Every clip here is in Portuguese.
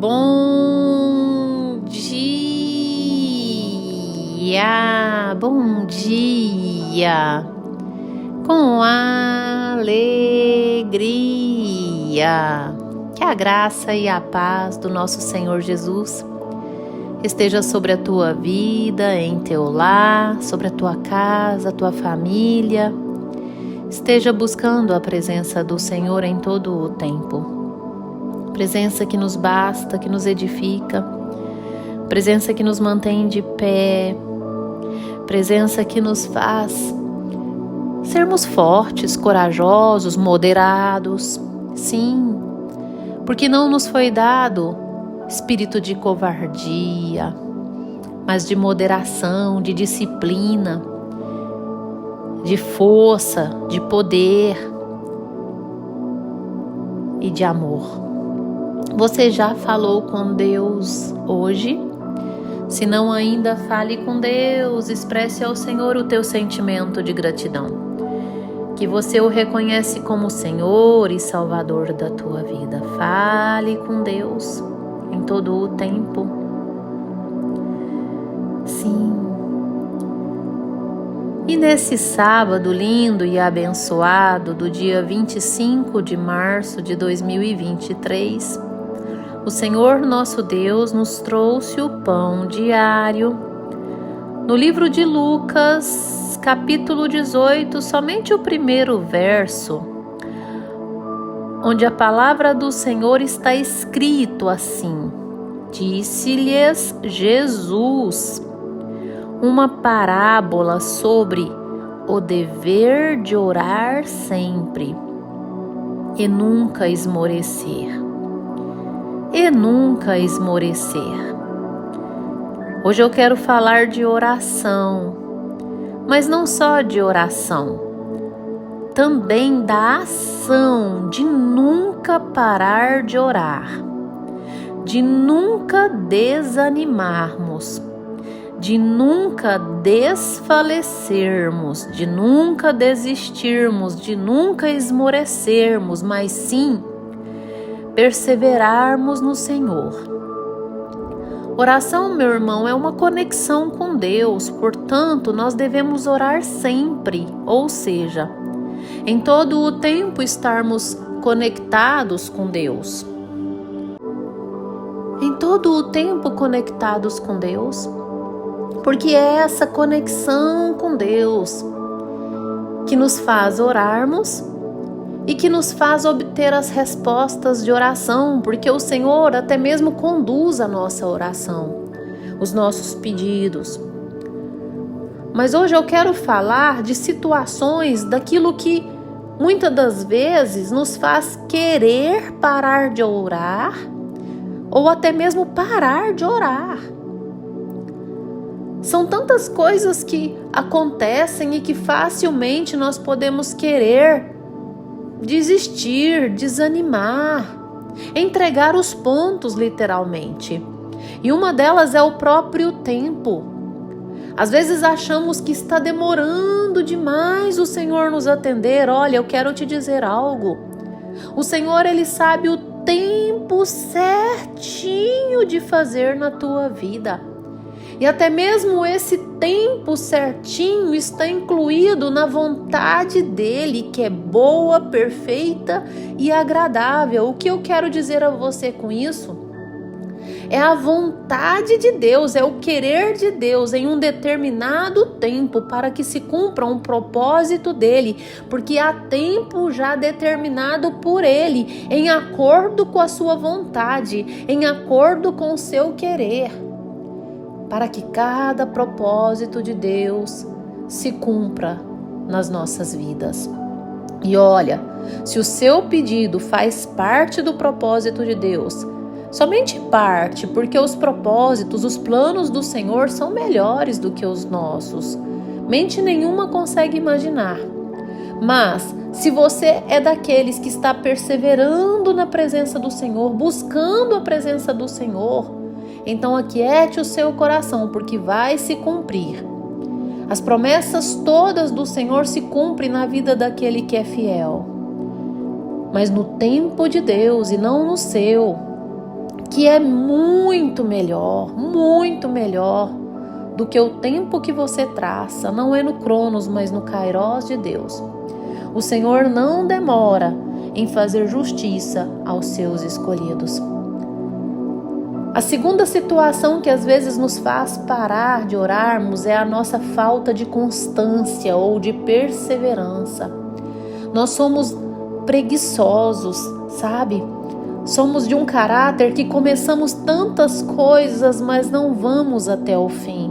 Bom dia, bom dia, com alegria. Que a graça e a paz do nosso Senhor Jesus esteja sobre a tua vida, em teu lar, sobre a tua casa, a tua família. Esteja buscando a presença do Senhor em todo o tempo. Presença que nos basta, que nos edifica. Presença que nos mantém de pé. Presença que nos faz sermos fortes, corajosos, moderados. Sim, porque não nos foi dado espírito de covardia, mas de moderação, de disciplina, de força, de poder e de amor. Você já falou com Deus hoje? Se não ainda, fale com Deus, expresse ao Senhor o teu sentimento de gratidão, que você o reconhece como Senhor e Salvador da tua vida. Fale com Deus em todo o tempo. Sim. E nesse sábado lindo e abençoado do dia 25 de março de 2023, o Senhor nosso Deus nos trouxe o pão diário. No livro de Lucas, capítulo 18, somente o primeiro verso, onde a palavra do Senhor está escrito assim: Disse-lhes Jesus uma parábola sobre o dever de orar sempre e nunca esmorecer. E nunca esmorecer. Hoje eu quero falar de oração, mas não só de oração, também da ação de nunca parar de orar, de nunca desanimarmos, de nunca desfalecermos, de nunca desistirmos, de nunca esmorecermos, mas sim perseverarmos no Senhor. Oração, meu irmão, é uma conexão com Deus, portanto, nós devemos orar sempre, ou seja, em todo o tempo estarmos conectados com Deus. Em todo o tempo conectados com Deus, porque é essa conexão com Deus que nos faz orarmos e que nos faz obter as respostas de oração, porque o Senhor até mesmo conduz a nossa oração, os nossos pedidos. Mas hoje eu quero falar de situações daquilo que muitas das vezes nos faz querer parar de orar ou até mesmo parar de orar. São tantas coisas que acontecem e que facilmente nós podemos querer desistir, desanimar, entregar os pontos literalmente. E uma delas é o próprio tempo. Às vezes achamos que está demorando demais o Senhor nos atender. Olha, eu quero te dizer algo. O Senhor, Ele sabe o tempo certinho de fazer na tua vida. E até mesmo esse tempo certinho está incluído na vontade dele, que é boa, perfeita e agradável. O que eu quero dizer a você com isso? É a vontade de Deus, é o querer de Deus em um determinado tempo para que se cumpra um propósito dele, porque há tempo já determinado por ele, em acordo com a sua vontade, em acordo com o seu querer, para que cada propósito de Deus se cumpra nas nossas vidas. E olha, se o seu pedido faz parte do propósito de Deus, somente parte, porque os propósitos, os planos do Senhor são melhores do que os nossos. Mente nenhuma consegue imaginar. Mas, se você é daqueles que está perseverando na presença do Senhor, buscando a presença do Senhor, então aquiete o seu coração, porque vai se cumprir. As promessas todas do Senhor se cumprem na vida daquele que é fiel. Mas no tempo de Deus e não no seu, que é muito melhor do que o tempo que você traça. Não é no Cronos, mas no Kairos de Deus. O Senhor não demora em fazer justiça aos seus escolhidos. A segunda situação que às vezes nos faz parar de orarmos é a nossa falta de constância ou de perseverança. Nós somos preguiçosos, sabe? Somos de um caráter que começamos tantas coisas, mas não vamos até o fim.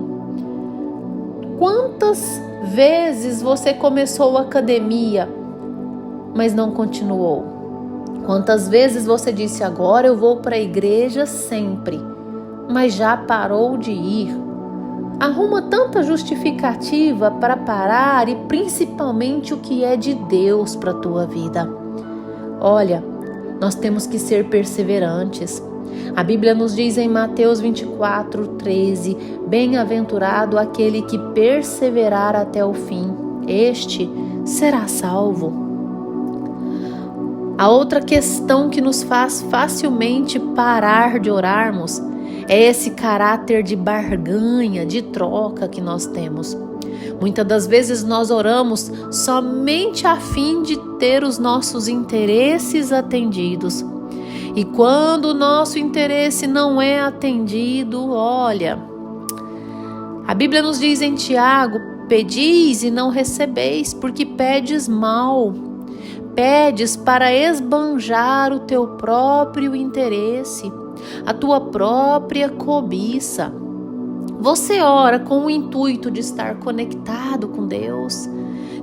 Quantas vezes você começou a academia, mas não continuou? Quantas vezes você disse, agora eu vou para a igreja sempre, mas já parou de ir? Arruma tanta justificativa para parar e principalmente o que é de Deus para a tua vida. Olha, nós temos que ser perseverantes. A Bíblia nos diz em Mateus 24:13, bem-aventurado aquele que perseverar até o fim, este será salvo. A outra questão que nos faz facilmente parar de orarmos é esse caráter de barganha, de troca que nós temos. Muitas das vezes nós oramos somente a fim de ter os nossos interesses atendidos. E quando o nosso interesse não é atendido, olha, a Bíblia nos diz em Tiago, pedis e não recebeis, porque pedes mal. Pedes para esbanjar o teu próprio interesse, a tua própria cobiça. Você ora com o intuito de estar conectado com Deus,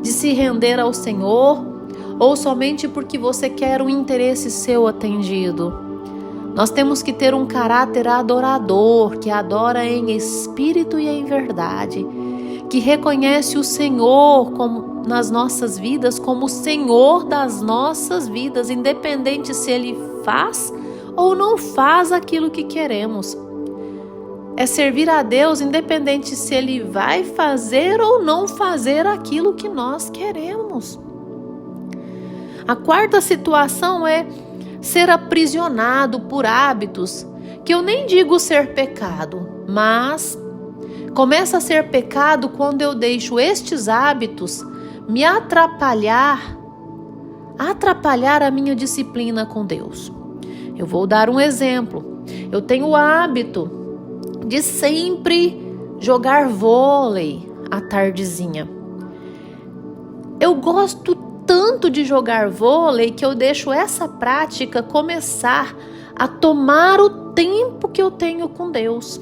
de se render ao Senhor, ou somente porque você quer um interesse seu atendido? Nós temos que ter um caráter adorador, que adora em espírito e em verdade, que reconhece o Senhor nas nossas vidas como o Senhor das nossas vidas, independente se Ele faz ou não faz aquilo que queremos. É servir a Deus independente se Ele vai fazer ou não fazer aquilo que nós queremos. A quarta situação é ser aprisionado por hábitos, que eu nem digo ser pecado, mas começa a ser pecado quando eu deixo estes hábitos me atrapalhar a minha disciplina com Deus. Eu vou dar um exemplo. Eu tenho o hábito de sempre jogar vôlei à tardezinha. Eu gosto tanto de jogar vôlei que eu deixo essa prática começar a tomar o tempo que eu tenho com Deus.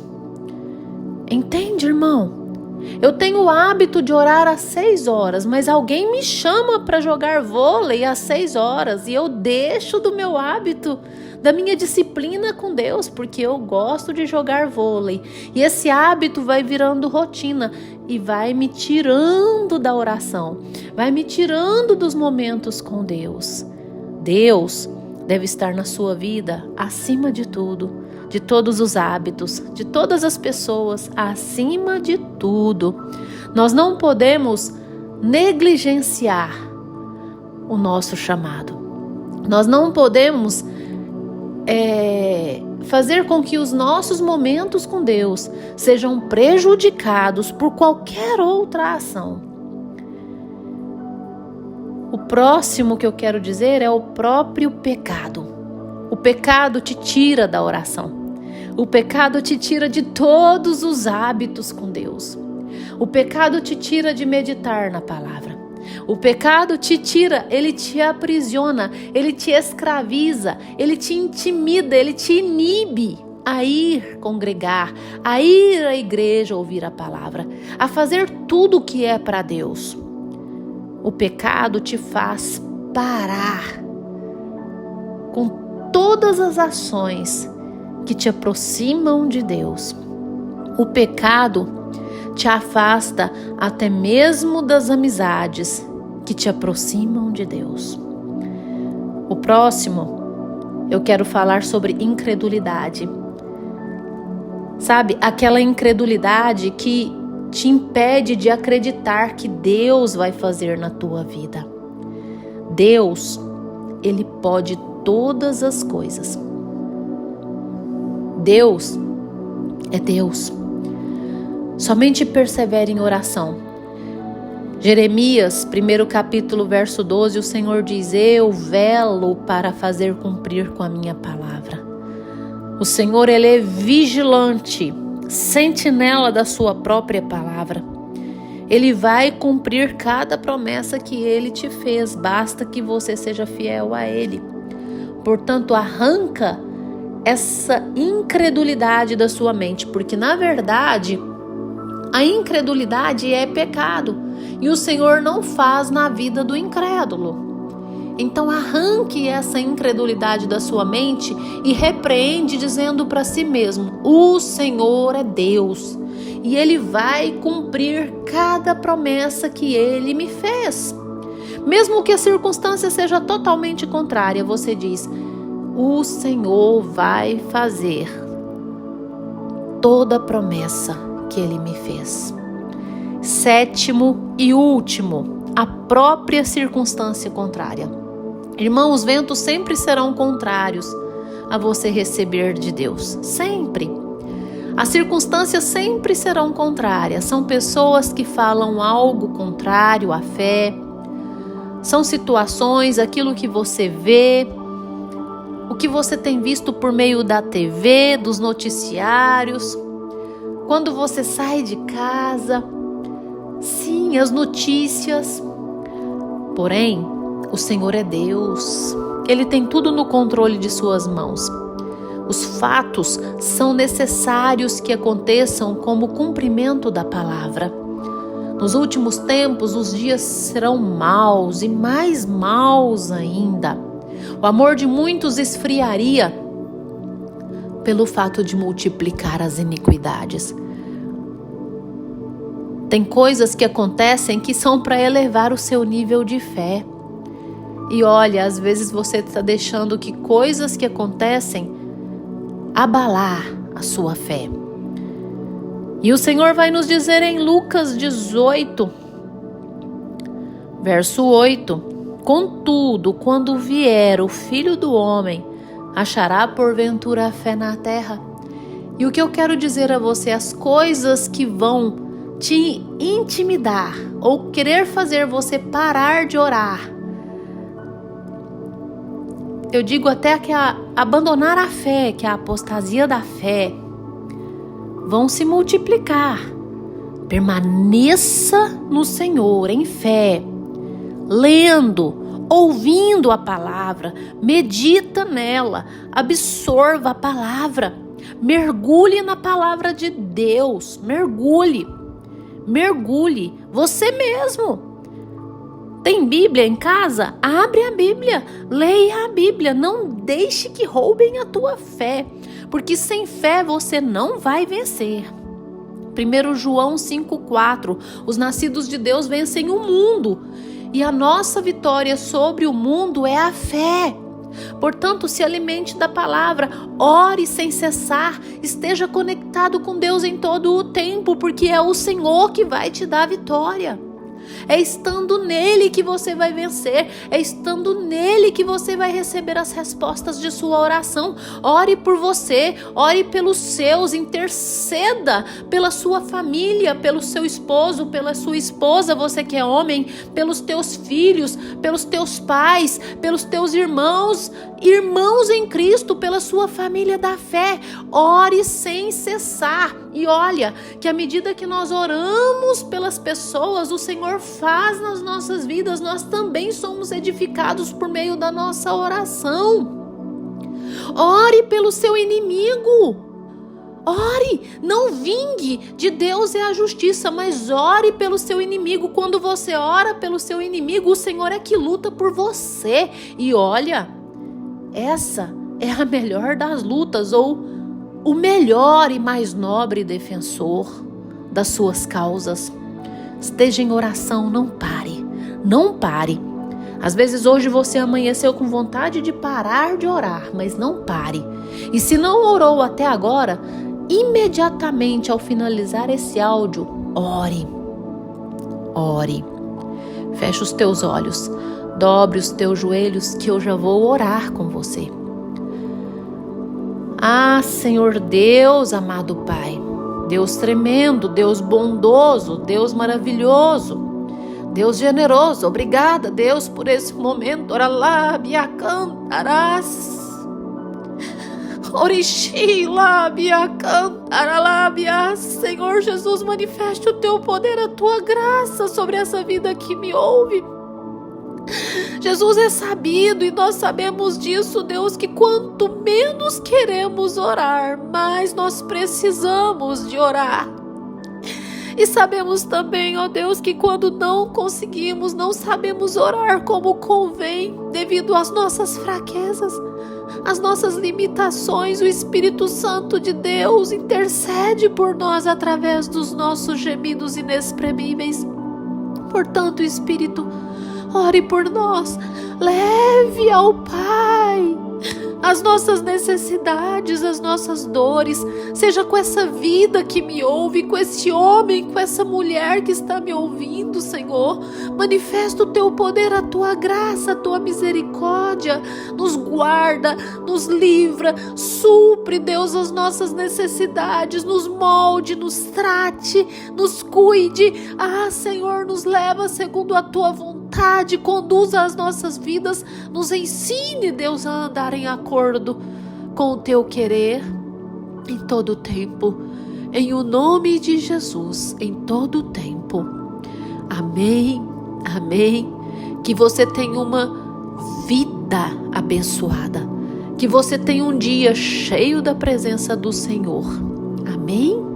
Entende, irmão? Eu tenho o hábito de orar às 6 horas, mas alguém me chama para jogar vôlei às 6 horas e eu deixo do meu hábito, da minha disciplina com Deus, porque eu gosto de jogar vôlei. E esse hábito vai virando rotina e vai me tirando da oração, vai me tirando dos momentos com Deus. Deus deve estar na sua vida acima de tudo, de todos os hábitos, de todas as pessoas, acima de tudo. Nós não podemos negligenciar o nosso chamado. Nós não podemos fazer com que os nossos momentos com Deus sejam prejudicados por qualquer outra ação. O próximo que eu quero dizer é o próprio pecado. O pecado te tira da oração. O pecado te tira de todos os hábitos com Deus. O pecado te tira de meditar na palavra. O pecado te tira, ele te aprisiona, ele te escraviza, ele te intimida, ele te inibe a ir congregar, a ir à igreja ouvir a palavra, a fazer tudo o que é para Deus. O pecado te faz parar com todas as ações que te aproximam de Deus. O pecado te afasta até mesmo das amizades que te aproximam de Deus. O próximo, eu quero falar sobre incredulidade. Sabe, aquela incredulidade que te impede de acreditar que Deus vai fazer na tua vida. Deus, Ele pode todas as coisas. Deus é Deus. Somente persevere em oração. Jeremias, 1º capítulo, verso 12, o Senhor diz: eu velo para fazer cumprir com a minha palavra. O Senhor, Ele é vigilante, sentinela da sua própria palavra. Ele vai cumprir cada promessa que Ele te fez, basta que você seja fiel a Ele. Portanto, arranca essa incredulidade da sua mente, porque na verdade a incredulidade é pecado e o Senhor não faz na vida do incrédulo. Então arranque essa incredulidade da sua mente e repreende dizendo para si mesmo: o Senhor é Deus e Ele vai cumprir cada promessa que Ele me fez. Mesmo que a circunstância seja totalmente contrária, você diz: o Senhor vai fazer toda a promessa que Ele me fez. 7º e último, a própria circunstância contrária. Irmão, os ventos sempre serão contrários a você receber de Deus. Sempre. As circunstâncias sempre serão contrárias. São pessoas que falam algo contrário à fé. São situações, aquilo que você vê, o que você tem visto por meio da TV, dos noticiários. Quando você sai de casa, sim, as notícias. Porém, o Senhor é Deus. Ele tem tudo no controle de suas mãos. Os fatos são necessários que aconteçam como cumprimento da palavra. Nos últimos tempos, os dias serão maus e mais maus ainda. O amor de muitos esfriaria pelo fato de multiplicar as iniquidades. Tem coisas que acontecem que são para elevar o seu nível de fé. E olha, às vezes você está deixando que coisas que acontecem abalar a sua fé. E o Senhor vai nos dizer em Lucas 18, verso 8: contudo, quando vier o Filho do Homem, achará porventura a fé na terra? E o que eu quero dizer a você, as coisas que vão te intimidar ou querer fazer você parar de orar, eu digo até que abandonar a fé, que a apostasia da fé, vão se multiplicar. Permaneça no Senhor em fé, lendo, ouvindo a palavra, medita nela, absorva a palavra, mergulhe na palavra de Deus, mergulhe, você mesmo. Tem Bíblia em casa? Abre a Bíblia, leia a Bíblia, não deixe que roubem a tua fé, porque sem fé você não vai vencer. 1 João 5,4, os nascidos de Deus vencem o mundo, e a nossa vitória sobre o mundo é a fé. Portanto, se alimente da palavra, ore sem cessar, esteja conectado com Deus em todo o tempo, porque é o Senhor que vai te dar vitória. É estando nele que você vai vencer, é estando nele que você vai receber as respostas de sua oração. Ore por você, ore pelos seus, interceda pela sua família, pelo seu esposo, pela sua esposa, você que é homem, pelos teus filhos, pelos teus pais, pelos teus irmãos em Cristo, pela sua família da fé. Ore sem cessar. E olha, que à medida que nós oramos pelas pessoas, o Senhor faz nas nossas vidas, nós também somos edificados por meio da nossa oração. Ore pelo seu inimigo. Ore, não vingue, de Deus é a justiça, mas ore pelo seu inimigo. Quando você ora pelo seu inimigo, o Senhor é que luta por você. E olha, essa é a melhor das lutas, ou o melhor e mais nobre defensor das suas causas. Esteja em oração, não pare, não pare. Às vezes hoje você amanheceu com vontade de parar de orar, mas não pare. E se não orou até agora, imediatamente ao finalizar esse áudio, ore. Ore. Feche os teus olhos, dobre os teus joelhos, que eu já vou orar com você. Ah, Senhor Deus, amado Pai, Deus tremendo, Deus bondoso, Deus maravilhoso, Deus generoso, obrigada, Deus, por esse momento. Oralabia cantarás. Orixi, lábia, cantaralabia. Senhor Jesus, manifeste o teu poder, a tua graça sobre essa vida que me ouve. Jesus, é sabido e nós sabemos disso, Deus, que quanto menos queremos orar, mais nós precisamos de orar. E sabemos também, ó Deus, que quando não conseguimos, não sabemos orar como convém, devido às nossas fraquezas, às nossas limitações, o Espírito Santo de Deus intercede por nós através dos nossos gemidos inexprimíveis. Portanto, Espírito, ore por nós, leve ao Pai as nossas necessidades, as nossas dores, seja com essa vida que me ouve, com esse homem, com essa mulher que está me ouvindo, Senhor. Manifesta o teu poder, a tua graça, a tua misericórdia, nos guarda, nos livra, supre, Deus, as nossas necessidades, nos molde, nos trate, nos cuide. Ah, Senhor, nos leva segundo a tua vontade, conduza as nossas vidas, nos ensine, Deus, a andar em acordo com o teu querer em todo o tempo, em o nome de Jesus, em todo o tempo. Amém, amém. Que você tenha uma vida abençoada, que você tenha um dia cheio da presença do Senhor. Amém.